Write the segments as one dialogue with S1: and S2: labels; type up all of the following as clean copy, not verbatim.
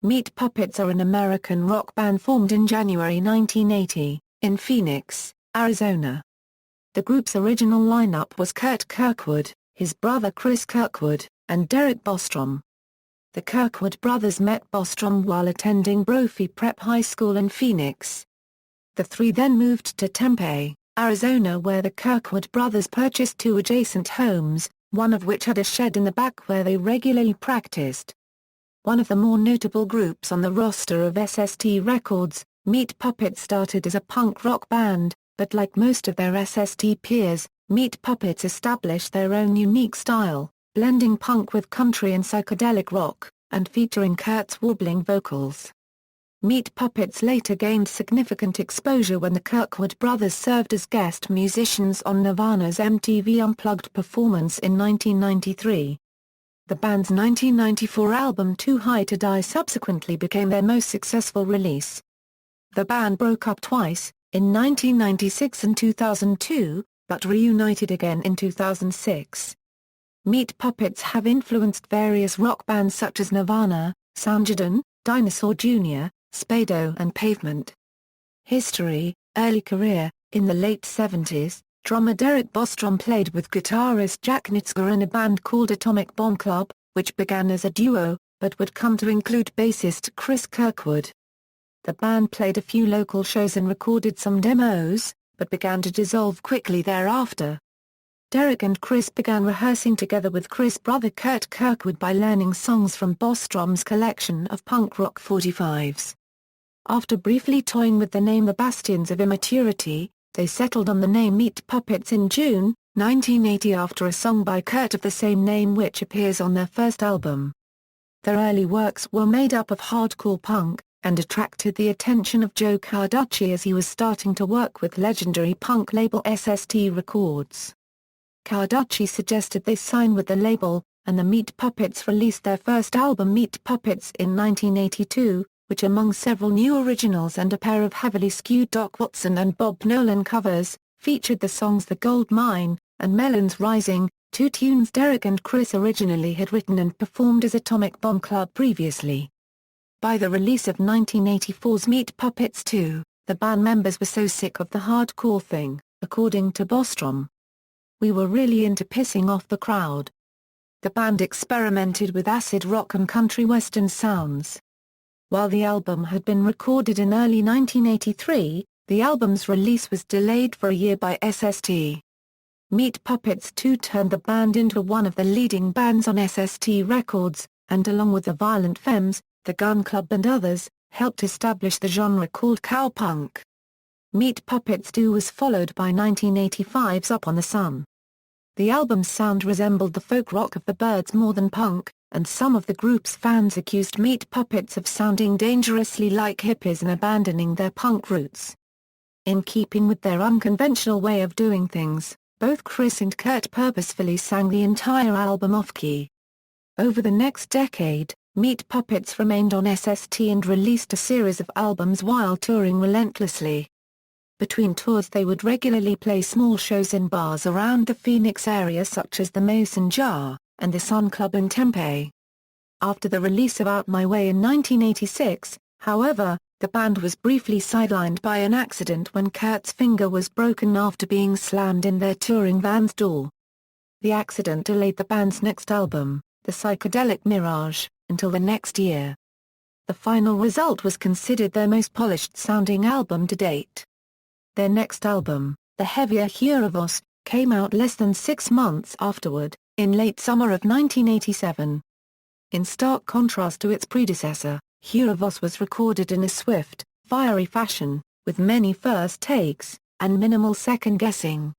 S1: Meat Puppets are an American rock band formed in January 1980, in Phoenix, Arizona. The group's original lineup was Curt Kirkwood, his brother Cris Kirkwood, and Derrick Bostrom. The Kirkwood brothers met Bostrom while attending Brophy Prep High School in Phoenix. The three then moved to Tempe, Arizona, where the Kirkwood brothers purchased two adjacent homes, one of which had a shed in the back where they regularly practiced. One of the more notable groups on the roster of SST Records, Meat Puppets started as a punk rock band, but like most of their SST peers, Meat Puppets established their own unique style, blending punk with country and psychedelic rock, and featuring Curt's warbling vocals. Meat Puppets later gained significant exposure when the Kirkwood brothers served as guest musicians on Nirvana's MTV Unplugged performance in 1993. The band's 1994 album Too High to Die subsequently became their most successful release. The band broke up twice, in 1996 and 2002, but reunited again in 2006. Meat Puppets have influenced various rock bands such as Nirvana, Soundgarden, Dinosaur Jr., Spado and Pavement. History. Early career. In the late 70s, drummer Derrick Bostrom played with guitarist Jack Nitzger in a band called Atomic Bomb Club, which began as a duo, but would come to include bassist Cris Kirkwood. The band played a few local shows and recorded some demos, but began to dissolve quickly thereafter. Derrick and Cris began rehearsing together with Cris' brother Curt Kirkwood by learning songs from Bostrom's collection of punk rock 45s. After briefly toying with the name The Bastions of Immaturity, they settled on the name Meat Puppets in June, 1980 after a song by Curt of the same name which appears on their first album. Their early works were made up of hardcore punk, and attracted the attention of Joe Carducci as he was starting to work with legendary punk label SST Records. Carducci suggested they sign with the label, and the Meat Puppets released their first album Meat Puppets in 1982, which among several new originals and a pair of heavily skewed Doc Watson and Bob Nolan covers, featured the songs The Gold Mine, and Melons Rising, two tunes Derrick and Cris originally had written and performed as Atomic Bomb Club previously. By the release of 1984's Meat Puppets 2, the band members were so sick of the hardcore thing, according to Bostrom. We were really into pissing off the crowd. The band experimented with acid rock and country western sounds. While the album had been recorded in early 1983, the album's release was delayed for a year by SST. Meat Puppets 2 turned the band into one of the leading bands on SST Records, and along with the Violent Femmes, the Gun Club and others, helped establish the genre called cowpunk. Meat Puppets 2 was followed by 1985's Up on the Sun. The album's sound resembled the folk rock of the Byrds more than punk, and some of the group's fans accused Meat Puppets of sounding dangerously like hippies and abandoning their punk roots. In keeping with their unconventional way of doing things, both Cris and Curt purposefully sang the entire album off-key. Over the next decade, Meat Puppets remained on SST and released a series of albums while touring relentlessly. Between tours they would regularly play small shows in bars around the Phoenix area such as the Mason Jar and the Sun Club in Tempe. After the release of Out My Way in 1986, however, the band was briefly sidelined by an accident when Curt's finger was broken after being slammed in their touring van's door. The accident delayed the band's next album, The Psychedelic Mirage, until the next year. The final result was considered their most polished-sounding album to date. Their next album, The Heavier Huruvos, came out less than 6 months afterward, in late summer of 1987. In stark contrast to its predecessor, Huruvos was recorded in a swift, fiery fashion, with many first takes, and minimal second-guessing.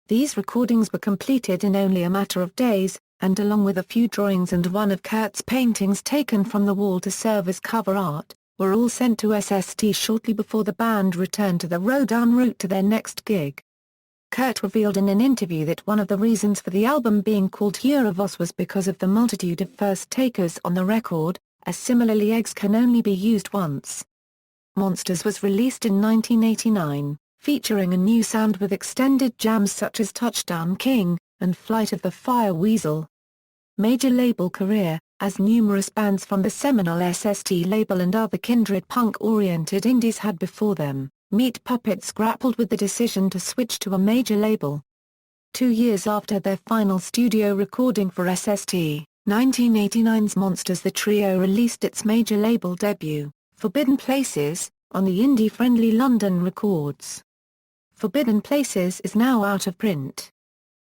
S1: These recordings were completed in only a matter of days, and along with a few drawings and one of Curt's paintings taken from the wall to serve as cover art, were all sent to SST shortly before the band returned to the road en route to their next gig. Curt revealed in an interview that one of the reasons for the album being called Huruvos was because of the multitude of first takers on the record, as similarly eggs can only be used once. Monsters was released in 1989, featuring a new sound with extended jams such as Touchdown King, and Flight of the Fire Weasel. Major label career. as numerous bands from the seminal SST label and other kindred punk-oriented indies had before them. Meat Puppets grappled with the decision to switch to a major label. 2 years after their final studio recording for SST, 1989's Monsters, the trio released its major label debut, Forbidden Places, on the indie-friendly London Records. Forbidden Places is now out of print.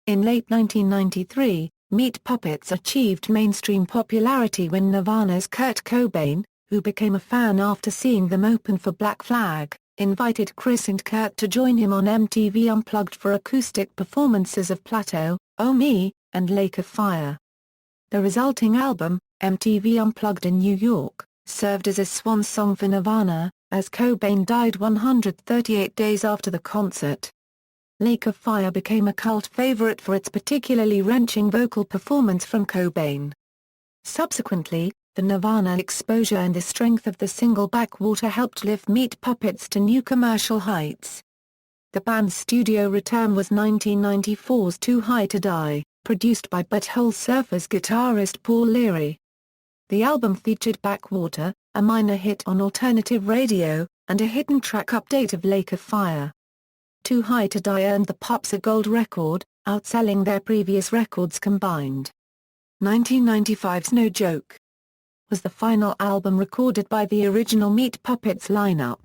S1: In late 1993, Meat Puppets achieved mainstream popularity when Nirvana's Kurt Cobain, who became a fan after seeing them open for Black Flag, invited Cris and Curt to join him on MTV Unplugged for acoustic performances of Plateau, Oh Me, and Lake of Fire. The resulting album, MTV Unplugged in New York, served as a swan song for Nirvana, as Cobain died 138 days after the concert. Lake of Fire became a cult favorite for its particularly wrenching vocal performance from Cobain. Subsequently, the Nirvana exposure and the strength of the single Backwater helped lift Meat Puppets to new commercial heights. The band's studio return was 1994's Too High to Die, produced by Butthole Surfers guitarist Paul Leary. The album featured Backwater, a minor hit on alternative radio, and a hidden track update of Lake of Fire. Too High to Die earned the Pups a gold record, outselling their previous records combined. 1995's No Joke was the final album recorded by the original Meat Puppets lineup.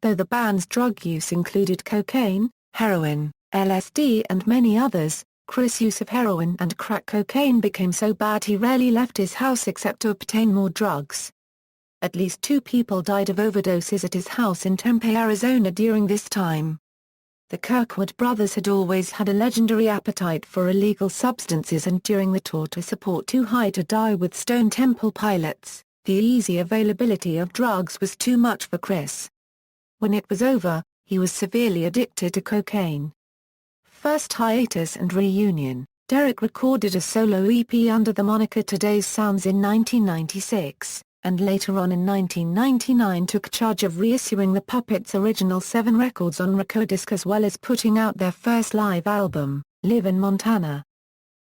S1: Though the band's drug use included cocaine, heroin, LSD and many others, Cris' use of heroin and crack cocaine became so bad he rarely left his house except to obtain more drugs. At least 2 people died of overdoses at his house in Tempe, Arizona during this time. The Kirkwood brothers had always had a legendary appetite for illegal substances, and during the tour to support Too High to Die with Stone Temple Pilots, the easy availability of drugs was too much for Cris. When it was over, he was severely addicted to cocaine. First hiatus and reunion, Derrick recorded a solo EP under the moniker Today's Sounds in 1996, and later on in 1999 took charge of reissuing the Puppets' original 7 records on Recordisc, as well as putting out their first live album, Live in Montana.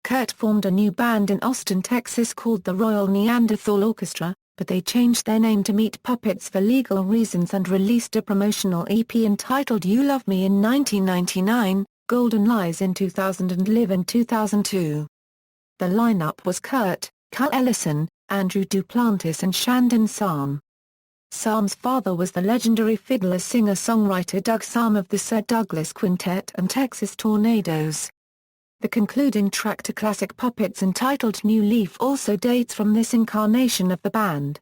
S1: Curt formed a new band in Austin, Texas called the Royal Neanderthal Orchestra, but they changed their name to Meat Puppets for legal reasons and released a promotional EP entitled You Love Me in 1999, Golden Lies in 2000 and Live in 2002. The lineup was Curt, Cal Ellison, Andrew Duplantis and Shandon Sahm. Sahm's father was the legendary fiddler singer-songwriter Doug Sahm of the Sir Douglas Quintet and Texas Tornadoes. The concluding track to classic Puppets entitled New Leaf also dates from this incarnation of the band.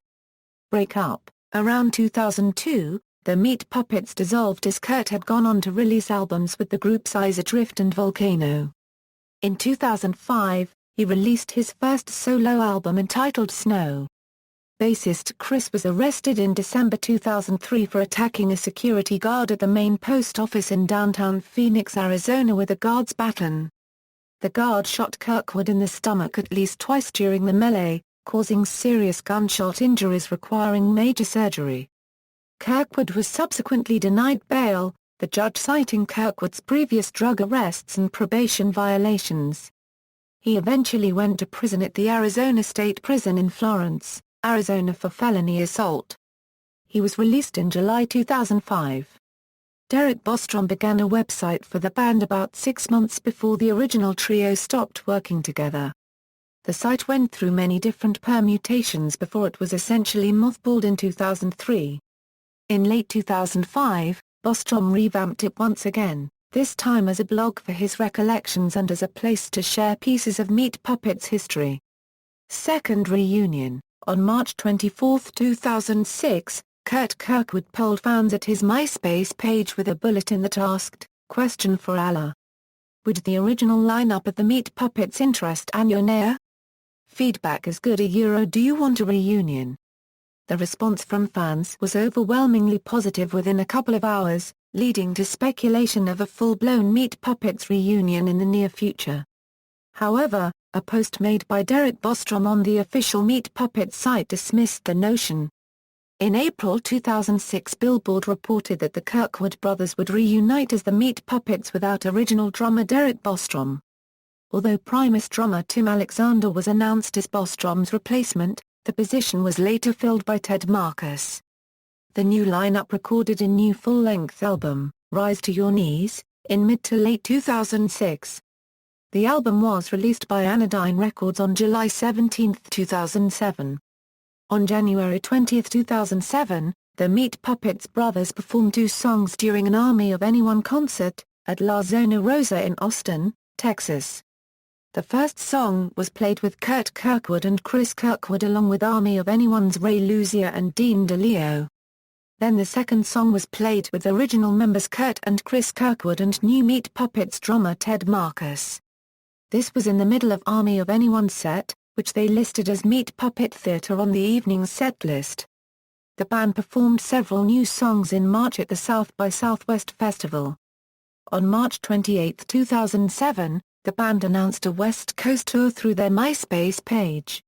S1: Break up. Around 2002, the Meat Puppets dissolved as Curt had gone on to release albums with the groups Eyes Adrift and Volcano. In 2005, he released his first solo album entitled Snow. Bassist Cris was arrested in December 2003 for attacking a security guard at the main post office in downtown Phoenix, Arizona with a guard's baton. The guard shot Kirkwood in the stomach at least twice during the melee, causing serious gunshot injuries requiring major surgery. Kirkwood was subsequently denied bail, the judge citing Kirkwood's previous drug arrests and probation violations. He eventually went to prison at the Arizona State Prison in Florence, Arizona for felony assault. He was released in July 2005. Derrick Bostrom began a website for the band about 6 months before the original trio stopped working together. The site went through many different permutations before it was essentially mothballed in 2003. In late 2005, Bostrom revamped it once again, this time as a blog for his recollections and as a place to share pieces of Meat Puppets' history. Second reunion. On March 24, 2006, Curt Kirkwood polled fans at his MySpace page with a bulletin that asked, "Question for Allah. Would the original lineup of the Meat Puppets interest Anyoneer? Feedback is good. Do you want a reunion?" The response from fans was overwhelmingly positive within a couple of hours, leading to speculation of a full-blown Meat Puppets reunion in the near future. However, a post made by Derrick Bostrom on the official Meat Puppets site dismissed the notion. In April 2006, Billboard reported that the Kirkwood brothers would reunite as the Meat Puppets without original drummer Derrick Bostrom. Although Primus drummer Tim Alexander was announced as Bostrom's replacement, the position was later filled by Ted Marcus. The new lineup recorded a new full-length album, Rise to Your Knees, in mid to late 2006. The album was released by Anodyne Records on July 17, 2007. On January 20, 2007, the Meat Puppets brothers performed 2 songs during an Army of Anyone concert, at La Zona Rosa in Austin, Texas. The first song was played with Curt Kirkwood and Cris Kirkwood along with Army of Anyone's Ray Luzier and Dean DeLeo. Then the second song was played with original members Curt and Cris Kirkwood and new Meat Puppets drummer Ted Marcus. This was in the middle of Army of Anyone's set, which they listed as Meat Puppet Theatre on the evening's set list. The band performed several new songs in March at the South by Southwest Festival. On March 28, 2007, the band announced a West Coast tour through their MySpace page.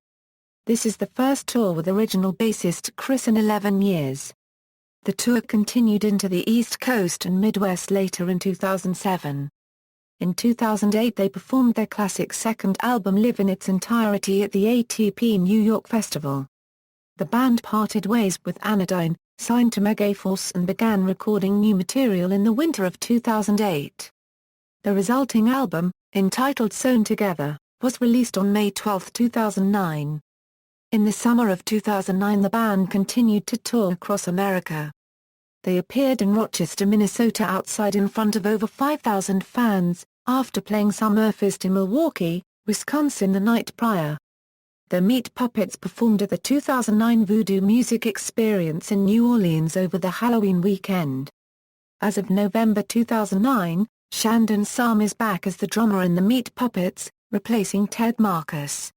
S1: This is the first tour with original bassist Cris in 11 years. The tour continued into the East Coast and Midwest later in 2007. In 2008 they performed their classic second album Live in its entirety at the ATP New York Festival. The band parted ways with Anodyne, signed to Megaforce and began recording new material in the winter of 2008. The resulting album, entitled Sewn Together, was released on May 12, 2009. In the summer of 2009 the band continued to tour across America. They appeared in Rochester, Minnesota outside in front of over 5,000 fans, after playing Summerfest in Milwaukee, Wisconsin the night prior. The Meat Puppets performed at the 2009 Voodoo Music Experience in New Orleans over the Halloween weekend. As of November 2009, Shandon Sahm is back as the drummer in the Meat Puppets, replacing Ted Marcus.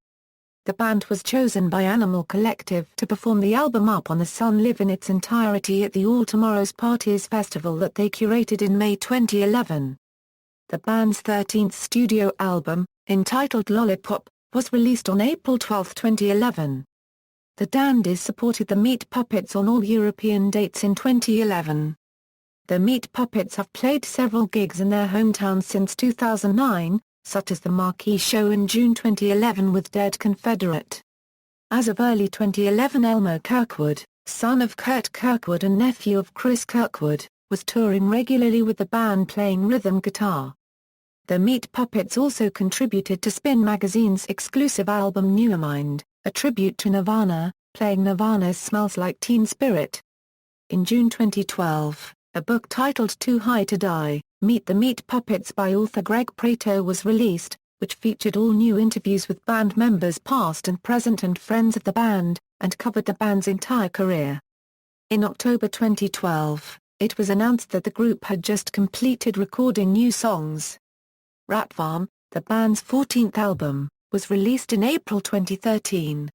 S1: The band was chosen by Animal Collective to perform the album Up on the Sun Live in its entirety at the All Tomorrow's Parties festival that they curated in May 2011. The band's 13th studio album, entitled Lollipop, was released on April 12, 2011. The Dandies supported the Meat Puppets on all European dates in 2011. The Meat Puppets have played several gigs in their hometown since 2009, such as the Marquee Show in June 2011 with Dead Confederate. As of early 2011 Elmo Kirkwood, son of Curt Kirkwood and nephew of Cris Kirkwood, was touring regularly with the band playing rhythm guitar. The Meat Puppets also contributed to Spin magazine's exclusive album Nevermind, a tribute to Nirvana, playing Nirvana's Smells Like Teen Spirit. In June 2012, a book titled Too High to Die, Meet the Meat Puppets by author Greg Prato was released, which featured all new interviews with band members past and present and friends of the band, and covered the band's entire career. In October 2012, it was announced that the group had just completed recording new songs. Rat Farm, the band's 14th album, was released in April 2013.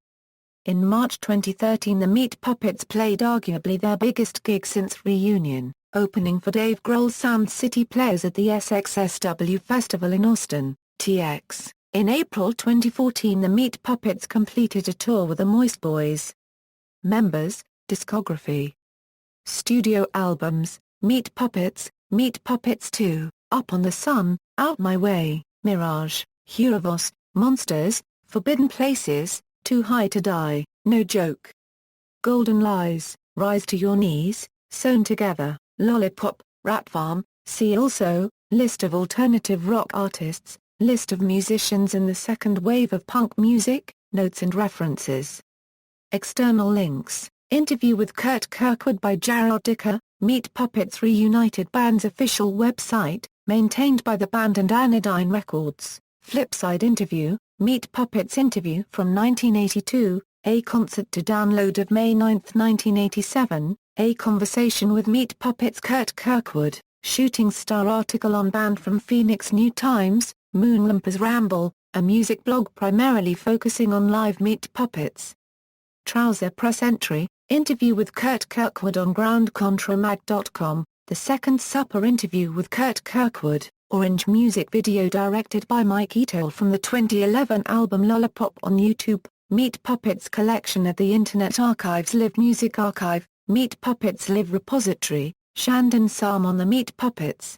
S1: In March 2013 the Meat Puppets played arguably their biggest gig since Reunion, opening for Dave Grohl's Sound City Players at the SXSW Festival in Austin, TX. In April 2014 the Meat Puppets completed a tour with the Moist Boys. Members, discography. Studio albums, Meat Puppets 2, Up on the Sun, Out My Way, Mirage, Hurivos, Monsters, Forbidden Places, Too High to Die, No Joke. Golden Lies, Rise to Your Knees, Sewn Together, Lollipop, Rat Farm. See also, List of alternative rock artists, List of musicians in the second wave of punk music, notes and references. External links, interview with Curt Kirkwood by Jared Dicker, Meat Puppets Reunited band's official website, maintained by the band and Anodyne Records. Flipside interview, Meat Puppets interview from 1982, a concert to download of May 9, 1987, a conversation with Meat Puppets Curt Kirkwood, Shooting Star article on band from Phoenix New Times, Moonlumpers Ramble, a music blog primarily focusing on live Meat Puppets. Trouser Press entry, interview with Curt Kirkwood on groundcontramag.com, The Second Supper interview with Curt Kirkwood, Orange music video directed by Mike Ito from the 2011 album Lollipop on YouTube, Meat Puppets collection at the Internet Archive's Live Music Archive, Meat Puppets Live repository, Shandon Sahm on the Meat Puppets.